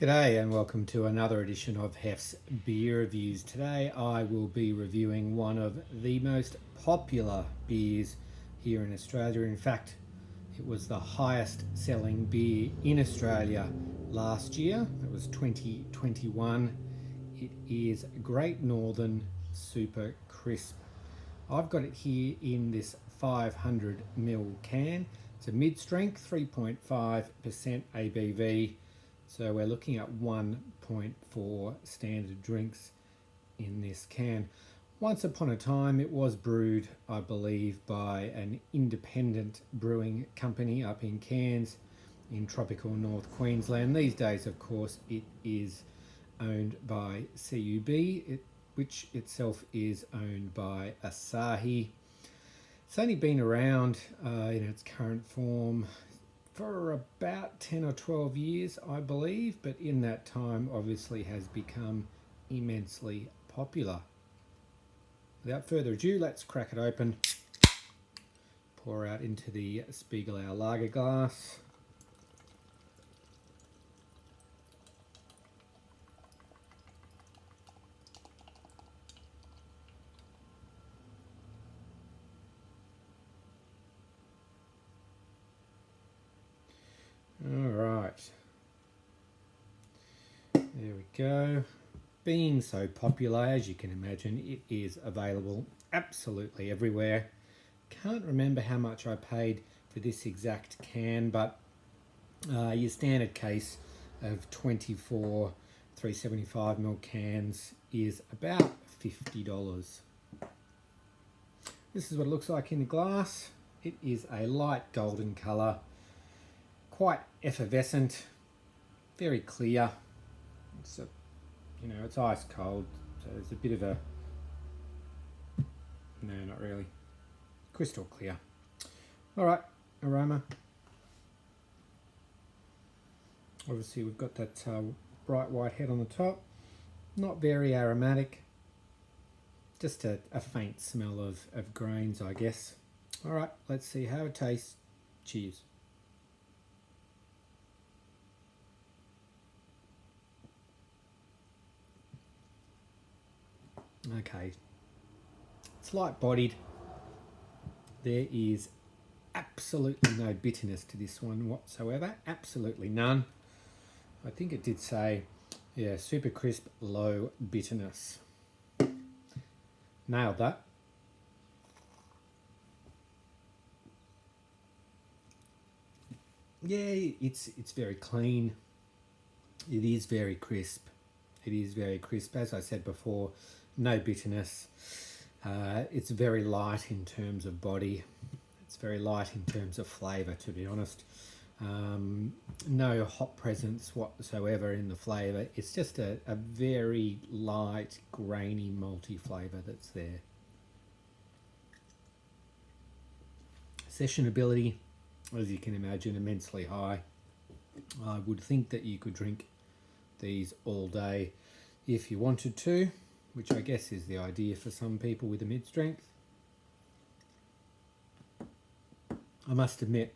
G'day and welcome to another edition of Hef's Beer Reviews. Today I will be reviewing one of the most popular beers here in Australia. In fact, it was the highest selling beer in Australia last year. It was 2021. It is Great Northern Super Crisp. I've got it here in this 500ml can. It's a mid-strength, 3.5% ABV. So we're looking at 1.4 standard drinks in this can. Once upon a time, it was brewed, I believe, by an independent brewing company up in Cairns in tropical North Queensland. These days, of course, it is owned by CUB, which itself is owned by Asahi. It's only been around in its current form for about 10 or 12 years, I believe, but in that time obviously has become immensely popular. Without further ado, let's crack it open, pour out into the Spiegelau lager glass. All right, there we go. Being so popular, as you can imagine, it is available absolutely everywhere. Can't remember how much I paid for this exact can, but your standard case of 24 375ml cans is about $50. This is what it looks like in the glass. It is a light golden colour, quite effervescent, very clear. It's it's ice cold, so there's a bit of a, no, not really, crystal clear. All right, aroma. Obviously we've got that bright white head on the top. Not very aromatic, just a faint smell of grains, I guess. All right, let's see how it tastes. Cheers. Okay, it's light bodied. There is absolutely no bitterness to this one whatsoever, absolutely none. I think it did say, yeah, super crisp, low bitterness. Nailed that. Yeah, it's very clean. It is very crisp. It is very crisp. As I said before, no bitterness. It's very light in terms of body. It's very light in terms of flavour, to be honest. No hop presence whatsoever in the flavour. It's just a very light, grainy, malty flavour that's there. Sessionability, as you can imagine, immensely high. I would think that you could drink these all day if you wanted to, which I guess is the idea for some people with a mid-strength. I must admit,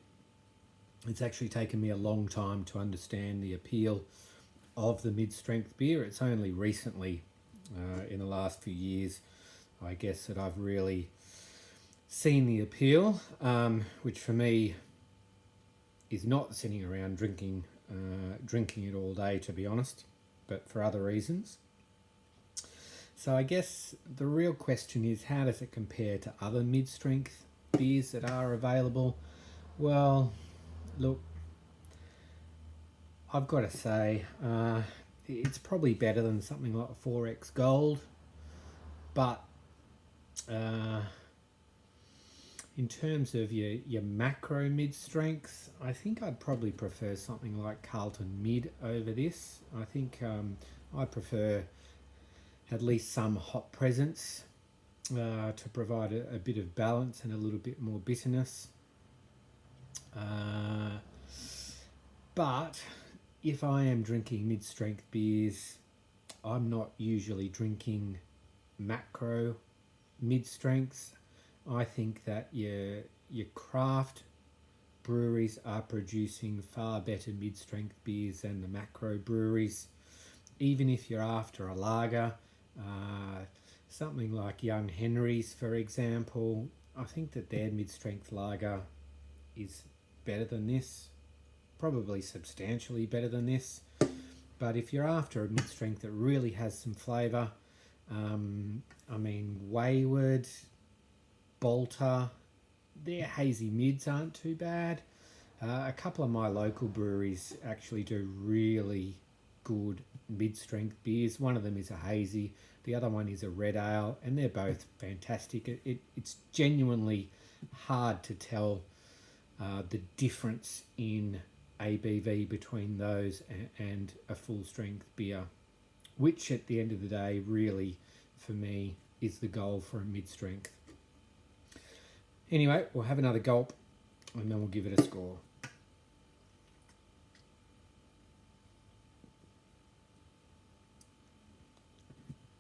it's actually taken me a long time to understand the appeal of the mid-strength beer. It's only recently, in the last few years, I guess, that I've really seen the appeal, which for me is not sitting around drinking it all day, to be honest, but for other reasons. So I guess the real question is, how does it compare to other mid-strength beers that are available? Well, look, I've got to say, it's probably better than something like 4X Gold, but in terms of your macro mid-strength, I think I'd probably prefer something like Carlton Mid over this. I think I prefer at least some hop presence to provide a bit of balance and a little bit more bitterness. But if I am drinking mid-strength beers, I'm not usually drinking macro mid-strengths. I think that your craft breweries are producing far better mid-strength beers than the macro breweries. Even if you're after a lager, something like Young Henry's, for example, I think that their mid-strength lager is better than this, probably substantially better than this. But if you're after a mid-strength that really has some flavour, I mean, Wayward, Bolter, their hazy mids aren't too bad. A couple of my local breweries actually do really good mid-strength beers. One of them is a hazy, the other one is a red ale, and they're both fantastic. It's genuinely hard to tell the difference in ABV between those and a full-strength beer, which at the end of the day really, for me, is the goal for a mid-strength. Anyway, we'll have another gulp and then we'll give it a score.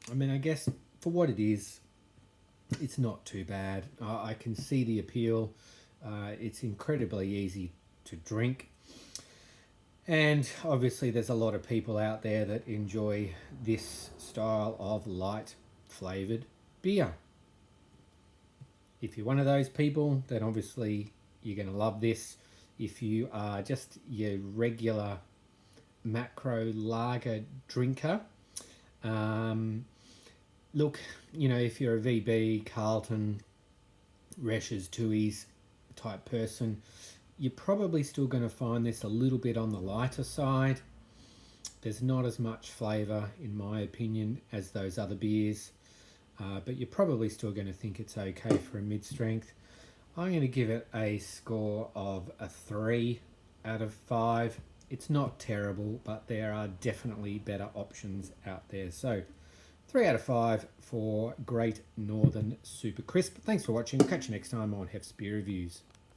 I mean, I guess for what it is, it's not too bad. I can see the appeal. It's incredibly easy to drink. And obviously there's a lot of people out there that enjoy this style of light flavoured beer. If you're one of those people, then obviously you're going to love this. If you are just your regular macro lager drinker, look, you know, if you're a VB, Carlton, Resch's, Tui's type person, you're probably still going to find this a little bit on the lighter side. There's not as much flavour, in my opinion, as those other beers, but you're probably still going to think it's okay for a mid-strength. I'm going to give it a score of a 3 out of 5. It's not terrible, but there are definitely better options out there. So 3 out of 5 for Great Northern Super Crisp. Thanks for watching. Catch you next time on Hef's Beer Reviews.